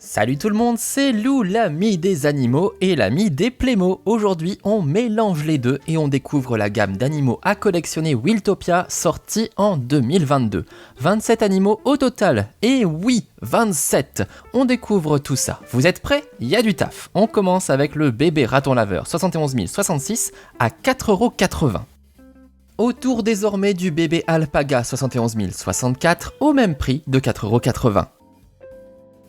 Salut tout le monde, c'est Lou, l'ami des animaux et l'ami des Playmo. Aujourd'hui, on mélange les deux et on découvre la gamme d'animaux à collectionner Wiltopia, sortie en 2022. 27 animaux au total, et oui, 27. On découvre tout ça. Vous êtes prêts? Il y a du taf. On commence avec le bébé raton laveur 71 066 à 4,80 €. Autour désormais du bébé alpaga 71 064 au même prix de 4,80 €.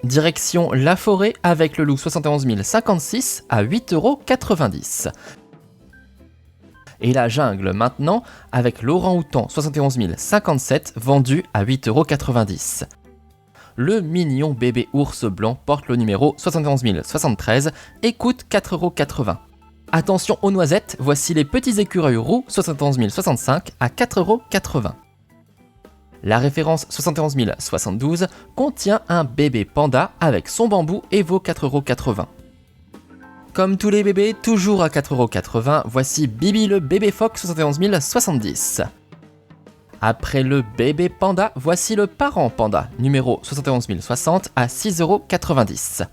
Direction la forêt avec le loup 71 056 à 8,90 €. Et la jungle maintenant avec l'orang-outan 71 057 vendu à 8,90 €. Le mignon bébé ours blanc porte le numéro 71 073 et coûte 4,80 €. Attention aux noisettes, voici les petits écureuils roux 71 065 à 4,80 €. La référence 71 072 contient un bébé panda avec son bambou et vaut 4,80 €. Comme tous les bébés, toujours à 4,80 €, voici Bibi le bébé phoque 71 070. Après le bébé panda, voici le parent panda, numéro 71 060 à 6,90 €.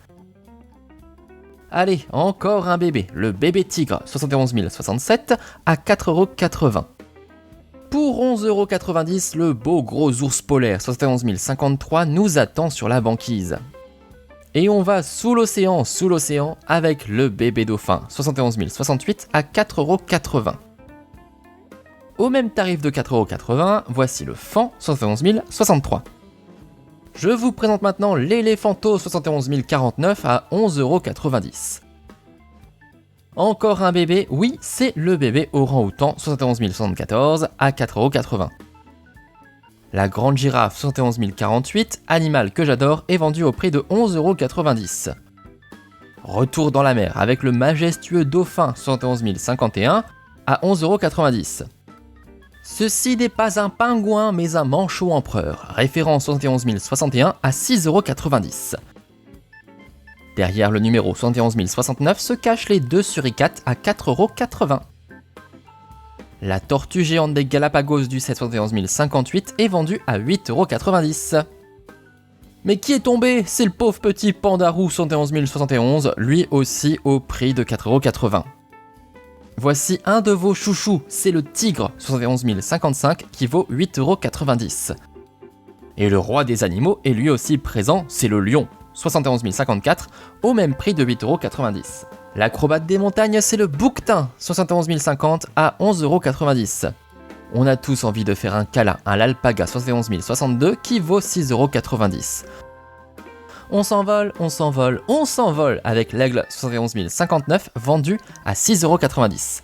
Allez, encore un bébé, le bébé tigre 71 067 à 4,80 €. Pour 11,90 €, le beau gros ours polaire 71 053 nous attend sur la banquise. Et on va sous l'océan, avec le bébé dauphin 71 068 à 4,80 €. Au même tarif de 4,80 €, voici le faon 71 063. Je vous présente maintenant l'éléphanto 71 049 à 11,90 €. Encore un bébé, oui, c'est le bébé orang-outan 71 074 à 4,80 €. La grande girafe 71 048, animal que j'adore, est vendu au prix de 11,90 €. Retour dans la mer avec le majestueux dauphin 71 051 à 11,90 €. Ceci n'est pas un pingouin mais un manchot empereur, référence 71 061 à 6,90 €. Derrière le numéro 71 069 se cachent les deux suricates à 4,80 €. La tortue géante des Galapagos du 71 058 est vendue à 8,90 €. Mais qui est tombé? C'est le pauvre petit panda roux 71 071, lui aussi au prix de 4,80 €. Voici un de vos chouchous, c'est le tigre 71 055 qui vaut 8,90 €. Et le roi des animaux est lui aussi présent, c'est le lion 71 054 au même prix de 8,90 €. L'acrobate des montagnes, c'est le bouquetin 71 050 à 11,90 €. On a tous envie de faire un câlin à l'alpaga 71 062 qui vaut 6,90 €. On s'envole avec l'aigle 71 059 vendu à 6,90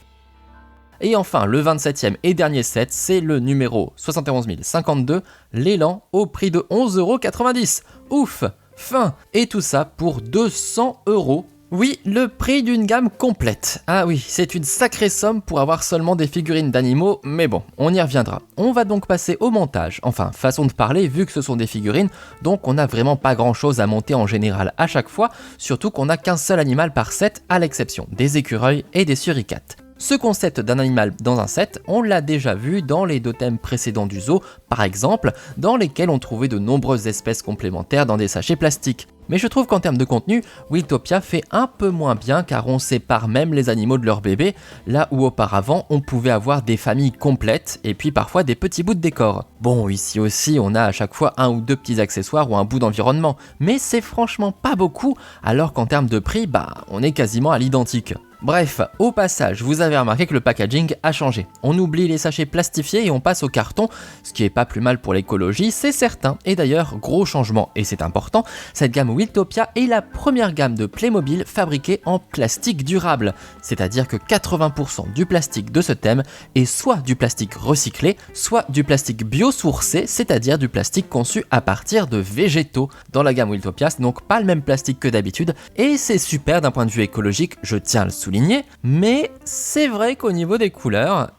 €. Et enfin, le 27e et dernier set, c'est le numéro 71 052, l'élan au prix de 11,90 €. Ouf! Fin! Et tout ça pour 200 €. Oui, le prix d'une gamme complète. Ah oui, c'est une sacrée somme pour avoir seulement des figurines d'animaux, mais bon, on y reviendra. On va donc passer au montage, enfin, façon de parler vu que ce sont des figurines, donc on n'a vraiment pas grand chose à monter en général à chaque fois, surtout qu'on n'a qu'un seul animal par set, à l'exception des écureuils et des suricates. Ce concept d'un animal dans un set, on l'a déjà vu dans les deux thèmes précédents du zoo, par exemple, dans lesquels on trouvait de nombreuses espèces complémentaires dans des sachets plastiques. Mais je trouve qu'en termes de contenu, Wiltopia fait un peu moins bien car on sépare même les animaux de leurs bébés, là où auparavant on pouvait avoir des familles complètes et puis parfois des petits bouts de décor. Bon, ici aussi on a à chaque fois un ou deux petits accessoires ou un bout d'environnement, mais c'est franchement pas beaucoup, alors qu'en termes de prix, on est quasiment à l'identique. Bref, au passage, vous avez remarqué que le packaging a changé. On oublie les sachets plastifiés et on passe au carton, ce qui est pas plus mal pour l'écologie, c'est certain. Et d'ailleurs, gros changement, et c'est important, cette gamme Wiltopia est la première gamme de Playmobil fabriquée en plastique durable. C'est-à-dire que 80% du plastique de ce thème est soit du plastique recyclé, soit du plastique biosourcé, c'est-à-dire du plastique conçu à partir de végétaux. Dans la gamme Wiltopia, c'est donc pas le même plastique que d'habitude, et c'est super d'un point de vue écologique, je tiens à le souligner, mais c'est vrai qu'au niveau des couleurs,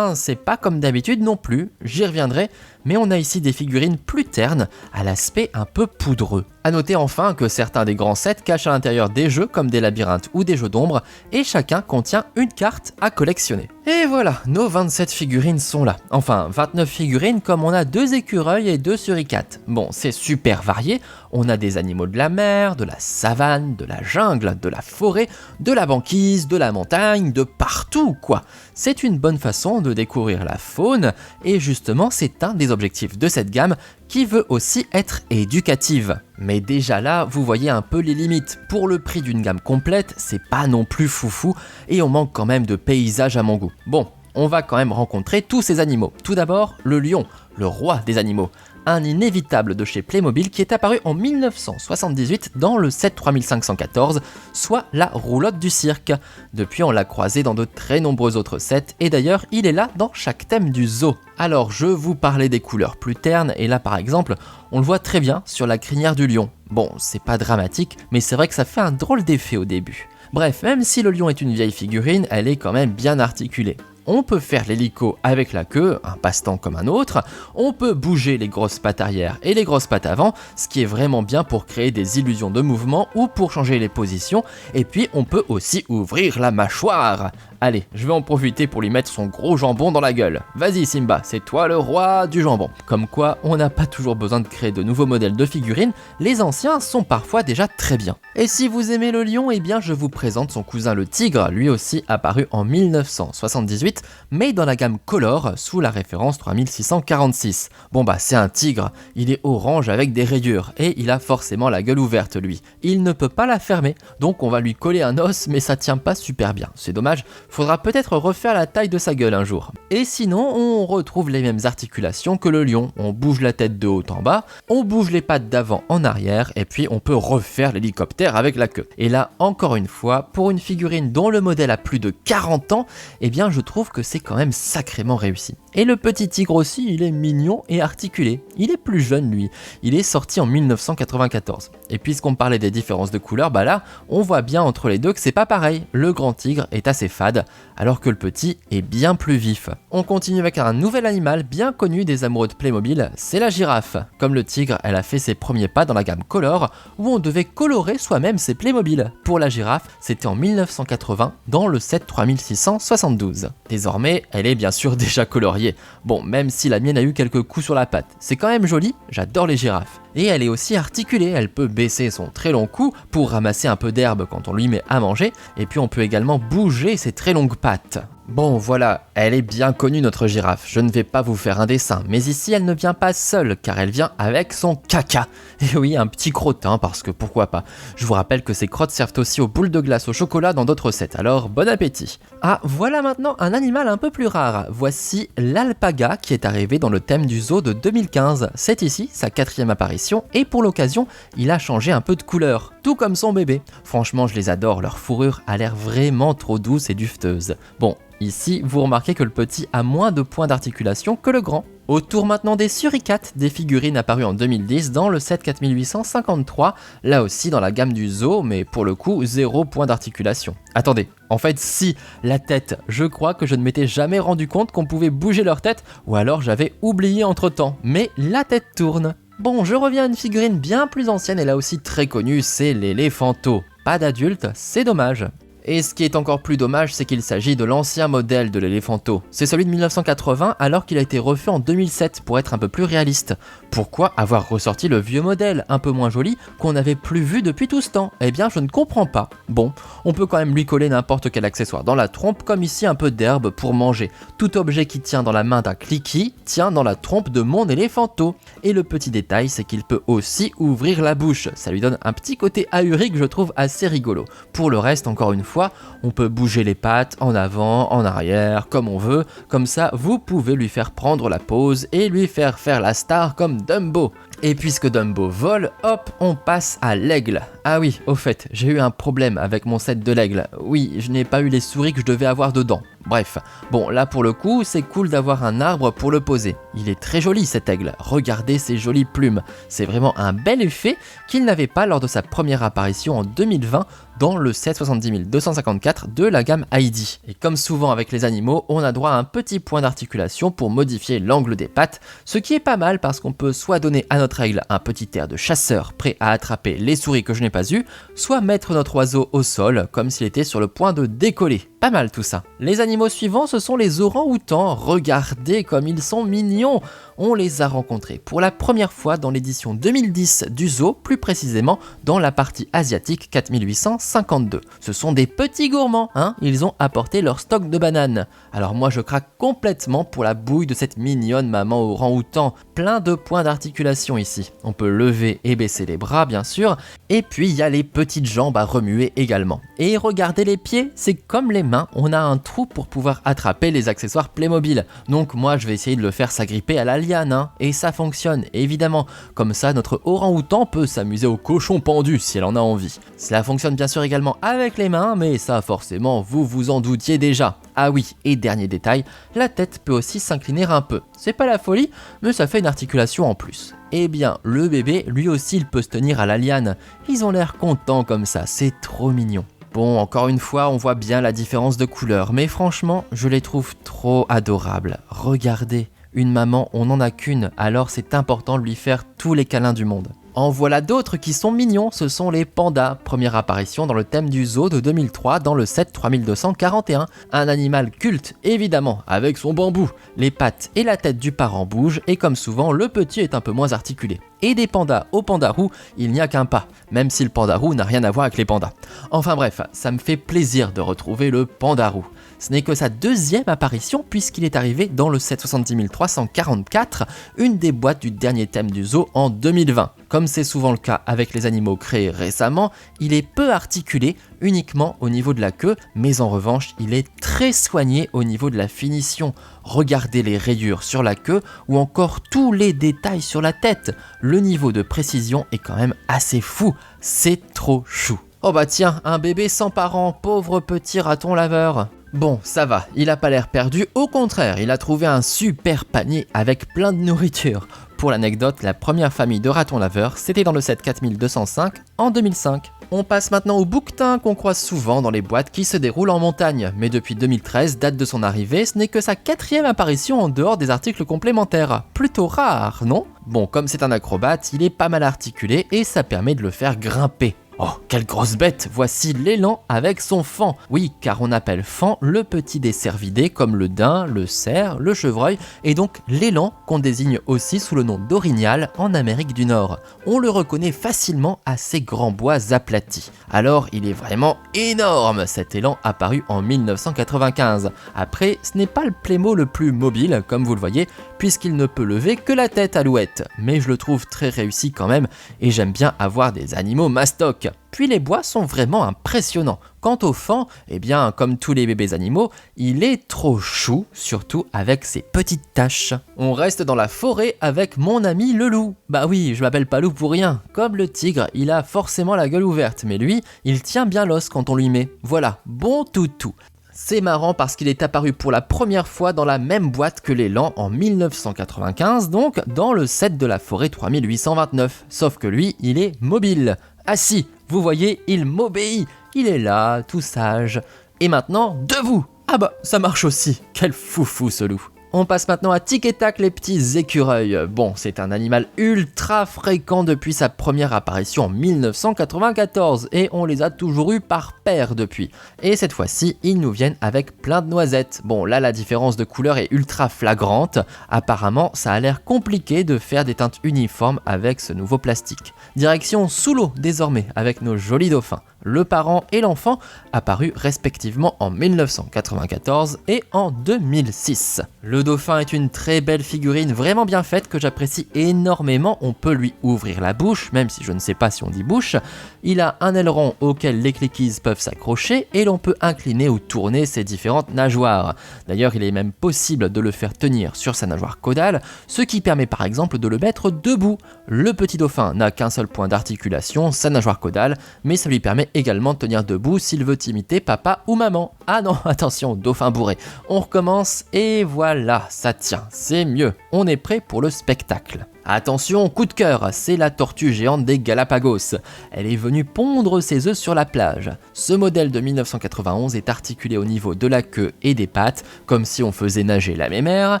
c'est pas comme d'habitude non plus, j'y reviendrai, mais on a ici des figurines plus ternes, à l'aspect un peu poudreux. A noter enfin que certains des grands sets cachent à l'intérieur des jeux comme des labyrinthes ou des jeux d'ombre, et chacun contient une carte à collectionner. Et voilà, nos 27 figurines sont là. Enfin, 29 figurines comme on a 2 écureuils et 2 suricates. Bon, c'est super varié, on a des animaux de la mer, de la savane, de la jungle, de la forêt, de la banquise, de la montagne, de partout quoi. C'est une bonne façon de découvrir la faune, et justement c'est un des objectifs de cette gamme qui veut aussi être éducative. Mais déjà là, vous voyez un peu les limites. Pour le prix d'une gamme complète, c'est pas non plus foufou, et on manque quand même de paysages à mon goût. Bon, on va quand même rencontrer tous ces animaux. Tout d'abord, le lion, le roi des animaux. Un inévitable de chez Playmobil qui est apparu en 1978 dans le set 3514, soit la roulotte du cirque. Depuis, on l'a croisé dans de très nombreux autres sets, et d'ailleurs, il est là dans chaque thème du zoo. Alors, je vous parlais des couleurs plus ternes, et là par exemple, on le voit très bien sur la crinière du lion. Bon, c'est pas dramatique, mais c'est vrai que ça fait un drôle d'effet au début. Bref, même si le lion est une vieille figurine, elle est quand même bien articulée. On peut faire l'hélico avec la queue, un passe-temps comme un autre, on peut bouger les grosses pattes arrière et les grosses pattes avant, ce qui est vraiment bien pour créer des illusions de mouvement ou pour changer les positions, et puis on peut aussi ouvrir la mâchoire. Allez, je vais en profiter pour lui mettre son gros jambon dans la gueule. Vas-y Simba, c'est toi le roi du jambon. Comme quoi, on n'a pas toujours besoin de créer de nouveaux modèles de figurines, les anciens sont parfois déjà très bien. Et si vous aimez le lion, eh bien je vous présente son cousin le tigre, lui aussi apparu en 1978, mais dans la gamme Color, sous la référence 3646. Bon bah c'est un tigre, il est orange avec des rayures, et il a forcément la gueule ouverte lui. Il ne peut pas la fermer, donc on va lui coller un os, mais ça tient pas super bien, c'est dommage. Faudra peut-être refaire la taille de sa gueule un jour. Et sinon, on retrouve les mêmes articulations que le lion. On bouge la tête de haut en bas, on bouge les pattes d'avant en arrière, et puis on peut refaire l'hélicoptère avec la queue. Et là, encore une fois, pour une figurine dont le modèle a plus de 40 ans, eh bien je trouve que c'est quand même sacrément réussi. Et le petit tigre aussi, il est mignon et articulé. Il est plus jeune lui, il est sorti en 1994. Et puisqu'on parlait des différences de couleurs, bah là, on voit bien entre les deux que c'est pas pareil. Le grand tigre est assez fade, alors que le petit est bien plus vif. On continue avec un nouvel animal bien connu des amoureux de Playmobil, c'est la girafe. Comme le tigre, elle a fait ses premiers pas dans la gamme Color, où on devait colorer soi-même ses Playmobil. Pour la girafe, c'était en 1980, dans le set 3672. Désormais, elle est bien sûr déjà coloriée. Bon, même si la mienne a eu quelques coups sur la patte, c'est quand même joli, j'adore les girafes. Et elle est aussi articulée, elle peut baisser son très long cou pour ramasser un peu d'herbe quand on lui met à manger, et puis on peut également bouger ses très longues pattes. Bon voilà, elle est bien connue notre girafe, je ne vais pas vous faire un dessin, mais ici elle ne vient pas seule, car elle vient avec son caca. Et oui, un petit crottin, parce que pourquoi pas. Je vous rappelle que ces crottes servent aussi aux boules de glace au chocolat dans d'autres sets, alors bon appétit. Ah, voilà maintenant un animal un peu plus rare, voici l'alpaga qui est arrivé dans le thème du zoo de 2015. C'est ici sa 4e apparition, et pour l'occasion, il a changé un peu de couleur, tout comme son bébé. Franchement, je les adore, leur fourrure a l'air vraiment trop douce et dufteuse. Bon, ici, vous remarquez que le petit a moins de points d'articulation que le grand. Autour maintenant des suricates, des figurines apparues en 2010 dans le set 4853, là aussi dans la gamme du zoo, mais pour le coup, 0 point d'articulation. Attendez, en fait si, la tête, je crois que je ne m'étais jamais rendu compte qu'on pouvait bouger leur tête, ou alors j'avais oublié entre temps, mais la tête tourne. Bon, je reviens à une figurine bien plus ancienne et là aussi très connue, c'est l'éléphanto. Pas d'adulte, c'est dommage. Et ce qui est encore plus dommage, c'est qu'il s'agit de l'ancien modèle de l'éléphanto. C'est celui de 1980 alors qu'il a été refait en 2007 pour être un peu plus réaliste. Pourquoi avoir ressorti le vieux modèle, un peu moins joli, qu'on n'avait plus vu depuis tout ce temps? Eh bien je ne comprends pas. Bon, on peut quand même lui coller n'importe quel accessoire dans la trompe, comme ici un peu d'herbe pour manger. Tout objet qui tient dans la main d'un cliquis tient dans la trompe de mon éléphanto. Et le petit détail, c'est qu'il peut aussi ouvrir la bouche. Ça lui donne un petit côté ahuri que je trouve assez rigolo. Pour le reste, encore une fois, on peut bouger les pattes en avant, en arrière, comme on veut. Comme ça, vous pouvez lui faire prendre la pose et lui faire faire la star comme Dumbo. Et puisque Dumbo vole, hop, on passe à l'aigle. Ah oui, au fait, j'ai eu un problème avec mon set de l'aigle. Oui, je n'ai pas eu les souris que je devais avoir dedans. Bref, bon là pour le coup, c'est cool d'avoir un arbre pour le poser. Il est très joli cet aigle, regardez ses jolies plumes. C'est vraiment un bel effet qu'il n'avait pas lors de sa première apparition en 2020 dans le set 70254 de la gamme Heidi. Et comme souvent avec les animaux, on a droit à un petit point d'articulation pour modifier l'angle des pattes, ce qui est pas mal parce qu'on peut soit donner à notre aigle un petit air de chasseur prêt à attraper les souris que je n'ai pas eues, soit mettre notre oiseau au sol comme s'il était sur le point de décoller. Pas mal tout ça. Les animaux suivants, ce sont les orang-outans. Regardez comme ils sont mignons. On les a rencontrés pour la première fois dans l'édition 2010 du zoo, plus précisément dans la partie asiatique 4852. Ce sont des petits gourmands, hein. Ils ont apporté leur stock de bananes. Alors moi je craque complètement pour la bouille de cette mignonne maman orang-outan. Plein de points d'articulation ici. On peut lever et baisser les bras bien sûr. Et puis il y a les petites jambes à remuer également. Et regardez les pieds, c'est comme les mains, on a un trou pour pouvoir attraper les accessoires Playmobil. Donc moi je vais essayer de le faire s'agripper à la liane, hein, et ça fonctionne évidemment. Comme ça notre orang-outan peut s'amuser au cochon pendu si elle en a envie. Cela fonctionne bien sûr également avec les mains, mais ça forcément vous vous en doutiez déjà. Ah oui, et dernier détail, la tête peut aussi s'incliner un peu. C'est pas la folie, mais ça fait une articulation en plus. Eh bien, le bébé, lui aussi, il peut se tenir à la liane. Ils ont l'air contents comme ça, c'est trop mignon. Bon, encore une fois, on voit bien la différence de couleur, mais franchement, je les trouve trop adorables. Regardez, une maman, on n'en a qu'une, alors c'est important de lui faire tous les câlins du monde. En voilà d'autres qui sont mignons, ce sont les pandas. Première apparition dans le thème du zoo de 2003 dans le set 3241. Un animal culte, évidemment, avec son bambou. Les pattes et la tête du parent bougent et comme souvent, le petit est un peu moins articulé. Et des pandas au pandarou, il n'y a qu'un pas, même si le pandarou n'a rien à voir avec les pandas. Enfin bref, ça me fait plaisir de retrouver le pandarou. Ce n'est que sa deuxième apparition puisqu'il est arrivé dans le set 70344, une des boîtes du dernier thème du zoo en 2020. Comme c'est souvent le cas avec les animaux créés récemment, il est peu articulé, uniquement au niveau de la queue, mais en revanche, il est très soigné au niveau de la finition. Regardez les rayures sur la queue ou encore tous les détails sur la tête. Le niveau de précision est quand même assez fou, c'est trop chou. Oh bah tiens, un bébé sans parents, pauvre petit raton laveur. Bon, ça va, il a pas l'air perdu, au contraire, il a trouvé un super panier avec plein de nourriture. Pour l'anecdote, la première famille de ratons laveurs, c'était dans le set 4205 en 2005. On passe maintenant au bouquetin qu'on croise souvent dans les boîtes qui se déroulent en montagne, mais depuis 2013, date de son arrivée, ce n'est que sa 4e apparition en dehors des articles complémentaires. Plutôt rare, non ? Bon, comme c'est un acrobate, il est pas mal articulé et ça permet de le faire grimper. Oh, quelle grosse bête! Voici l'élan avec son faon. Oui, car on appelle faon le petit des cervidés comme le daim, le cerf, le chevreuil et donc l'élan qu'on désigne aussi sous le nom d'orignal en Amérique du Nord. On le reconnaît facilement à ses grands bois aplatis. Alors, il est vraiment énorme cet élan apparu en 1995. Après, ce n'est pas le Playmo le plus mobile, comme vous le voyez, puisqu'il ne peut lever que la tête alouette. Mais je le trouve très réussi quand même et j'aime bien avoir des animaux mastoc. Puis les bois sont vraiment impressionnants. Quant au faon, eh bien, comme tous les bébés animaux, il est trop chou, surtout avec ses petites taches. On reste dans la forêt avec mon ami le loup. Bah oui, je m'appelle pas loup pour rien. Comme le tigre, il a forcément la gueule ouverte, mais lui, il tient bien l'os quand on lui met. Voilà, bon toutou. C'est marrant parce qu'il est apparu pour la première fois dans la même boîte que l'élan en 1995, donc dans le set de la forêt 3829. Sauf que lui, il est mobile. Ah si, vous voyez, il m'obéit. Il est là, tout sage. Et maintenant, debout. Ah bah, ça marche aussi. Quel foufou ce loup. On passe maintenant à Tic et Tac, les petits écureuils. Bon, c'est un animal ultra fréquent depuis sa première apparition en 1994 et on les a toujours eus par paire depuis. Et cette fois-ci, ils nous viennent avec plein de noisettes. Bon, là, la différence de couleur est ultra flagrante. Apparemment, ça a l'air compliqué de faire des teintes uniformes avec ce nouveau plastique. Direction sous l'eau désormais avec nos jolis dauphins. Le parent et l'enfant, apparus respectivement en 1994 et en 2006. Le Le dauphin est une très belle figurine vraiment bien faite que j'apprécie énormément. On peut lui ouvrir la bouche, même si je ne sais pas si on dit bouche. Il a un aileron auquel les clickies peuvent s'accrocher et l'on peut incliner ou tourner ses différentes nageoires. D'ailleurs, il est même possible de le faire tenir sur sa nageoire caudale, ce qui permet par exemple de le mettre debout. Le petit dauphin n'a qu'un seul point d'articulation, sa nageoire caudale, mais ça lui permet également de tenir debout s'il veut imiter papa ou maman. Ah non, attention, dauphin bourré. On recommence et voilà, ça tient, c'est mieux. On est prêt pour le spectacle. Attention, coup de cœur, c'est la tortue géante des Galapagos. Elle est venue pondre ses œufs sur la plage. Ce modèle de 1991 est articulé au niveau de la queue et des pattes, comme si on faisait nager la mémère,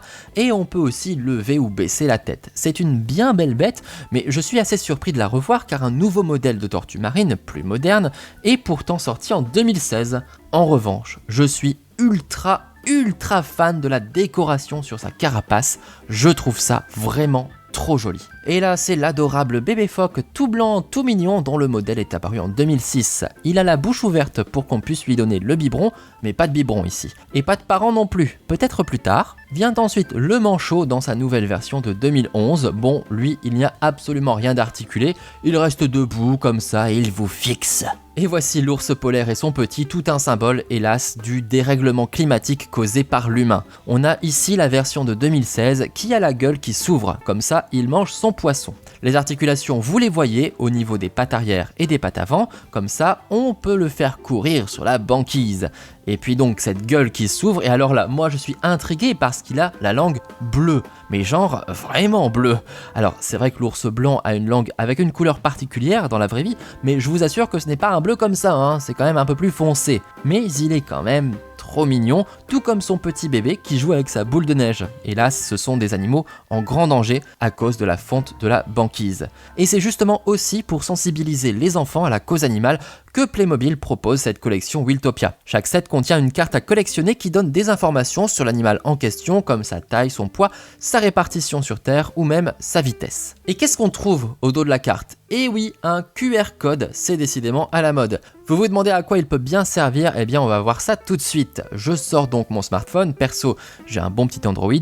et on peut aussi lever ou baisser la tête. C'est une bien belle bête, mais je suis assez surpris de la revoir car un nouveau modèle de tortue marine, plus moderne, est pourtant sorti en 2016. En revanche, je suis ultra fan de la décoration sur sa carapace. Je trouve ça vraiment trop joli. Et là, c'est l'adorable bébé phoque tout blanc, tout mignon, dont le modèle est apparu en 2006. Il a la bouche ouverte pour qu'on puisse lui donner le biberon, mais pas de biberon ici. Et pas de parents non plus, peut-être plus tard. Vient ensuite le manchot dans sa nouvelle version de 2011. Bon, lui, il n'y a absolument rien d'articulé, il reste debout comme ça et il vous fixe. Et voici l'ours polaire et son petit, tout un symbole, hélas, du dérèglement climatique causé par l'humain. On a ici la version de 2016 qui a la gueule qui s'ouvre, comme ça il mange son poisson. Les articulations, vous les voyez au niveau des pattes arrière et des pattes avant, comme ça on peut le faire courir sur la banquise. Et puis donc cette gueule qui s'ouvre, et alors là, moi je suis intrigué parce qu'il a la langue bleue, mais genre vraiment bleue. Alors c'est vrai que l'ours blanc a une langue avec une couleur particulière dans la vraie vie, mais je vous assure que ce n'est pas un bleu comme ça, hein, c'est quand même un peu plus foncé. Mais il est quand même trop mignon, tout comme son petit bébé qui joue avec sa boule de neige. Hélas, ce sont des animaux en grand danger à cause de la fonte de la banquise. Et c'est justement aussi pour sensibiliser les enfants à la cause animale que Playmobil propose cette collection Wiltopia. Chaque set contient une carte à collectionner qui donne des informations sur l'animal en question, comme sa taille, son poids, sa répartition sur Terre ou même sa vitesse. Et qu'est-ce qu'on trouve au dos de la carte ? Et oui, un QR code, c'est décidément à la mode. Vous vous demandez à quoi il peut bien servir ? Eh bien on va voir ça tout de suite. Je sors donc mon smartphone, perso j'ai un bon petit Android,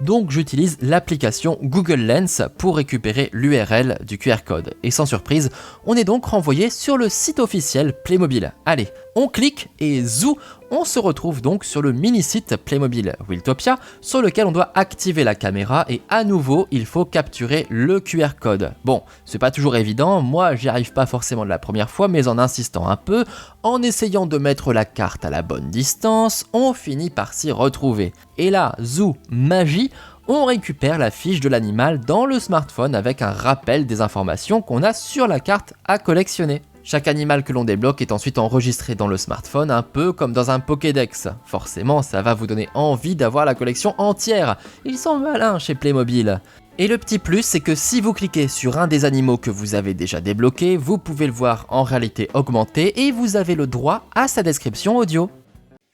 donc j'utilise l'application Google Lens pour récupérer l'URL du QR code. Et sans surprise, on est donc renvoyé sur le site officiel Playmobil. Allez, on clique et zou, on se retrouve donc sur le mini-site Playmobil Wiltopia sur lequel on doit activer la caméra et à nouveau il faut capturer le QR code. Bon, c'est pas toujours évident, moi j'y arrive pas forcément de la première fois mais en insistant un peu, en essayant de mettre la carte à la bonne distance, on finit par s'y retrouver. Et là, zou, magie, on récupère la fiche de l'animal dans le smartphone avec un rappel des informations qu'on a sur la carte à collectionner. Chaque animal que l'on débloque est ensuite enregistré dans le smartphone, un peu comme dans un Pokédex. Forcément, ça va vous donner envie d'avoir la collection entière. Ils sont malins chez Playmobil. Et le petit plus, c'est que si vous cliquez sur un des animaux que vous avez déjà débloqué, vous pouvez le voir en réalité augmentée et vous avez le droit à sa description audio.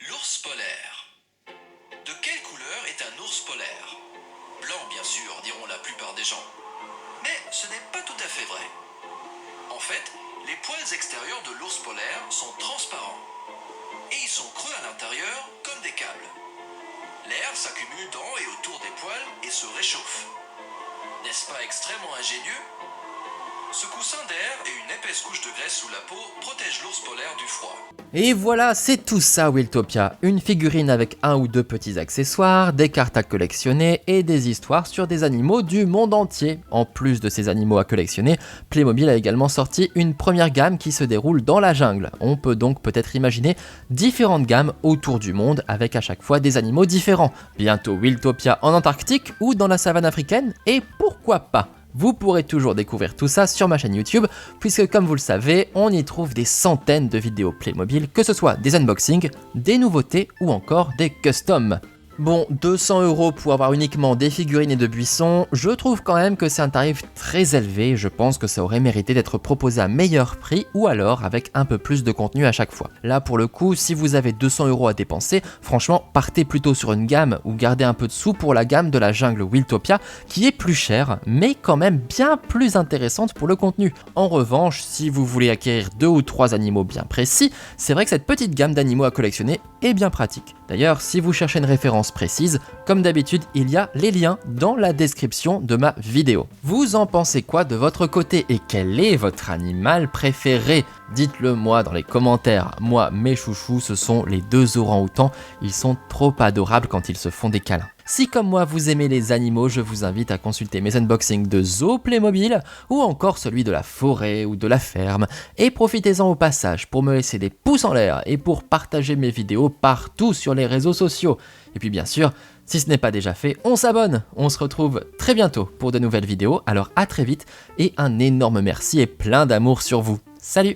L'ours polaire. De quelle couleur est un ours polaire ? Blanc, bien sûr, diront la plupart des gens. Mais ce n'est pas tout à fait vrai. En fait, les poils extérieurs de l'ours polaire sont transparents. Et ils sont creux à l'intérieur comme des câbles. L'air s'accumule dans et autour des poils et se réchauffe. N'est-ce pas extrêmement ingénieux ? Ce coussin d'air et une épaisse couche de graisse sous la peau protègent l'ours polaire du froid. Et voilà, c'est tout ça Wiltopia. Une figurine avec un ou deux petits accessoires, des cartes à collectionner et des histoires sur des animaux du monde entier. En plus de ces animaux à collectionner, Playmobil a également sorti une première gamme qui se déroule dans la jungle. On peut donc peut-être imaginer différentes gammes autour du monde avec à chaque fois des animaux différents. Bientôt Wiltopia en Antarctique ou dans la savane africaine, et pourquoi pas ? Vous pourrez toujours découvrir tout ça sur ma chaîne YouTube, puisque comme vous le savez, on y trouve des centaines de vidéos Playmobil, que ce soit des unboxings, des nouveautés ou encore des customs. Bon, 200 € pour avoir uniquement des figurines et de buissons, je trouve quand même que c'est un tarif très élevé, je pense que ça aurait mérité d'être proposé à meilleur prix ou alors avec un peu plus de contenu à chaque fois. Là pour le coup, si vous avez 200 € à dépenser, franchement partez plutôt sur une gamme ou gardez un peu de sous pour la gamme de la jungle Wiltopia qui est plus chère mais quand même bien plus intéressante pour le contenu. En revanche, si vous voulez acquérir 2 ou 3 animaux bien précis, c'est vrai que cette petite gamme d'animaux à collectionner est bien pratique. D'ailleurs, si vous cherchez une référence références précises. Comme d'habitude, il y a les liens dans la description de ma vidéo. Vous en pensez quoi de votre côté et quel est votre animal préféré? Dites-le moi dans les commentaires. Moi, mes chouchous, ce sont les 2 orang-outans. Ils sont trop adorables quand ils se font des câlins. Si comme moi vous aimez les animaux, je vous invite à consulter mes unboxings de Zoo Playmobil ou encore celui de la forêt ou de la ferme. Et profitez-en au passage pour me laisser des pouces en l'air et pour partager mes vidéos partout sur les réseaux sociaux. Et puis bien sûr, si ce n'est pas déjà fait, on s'abonne. On se retrouve très bientôt pour de nouvelles vidéos, alors à très vite et un énorme merci et plein d'amour sur vous. Salut!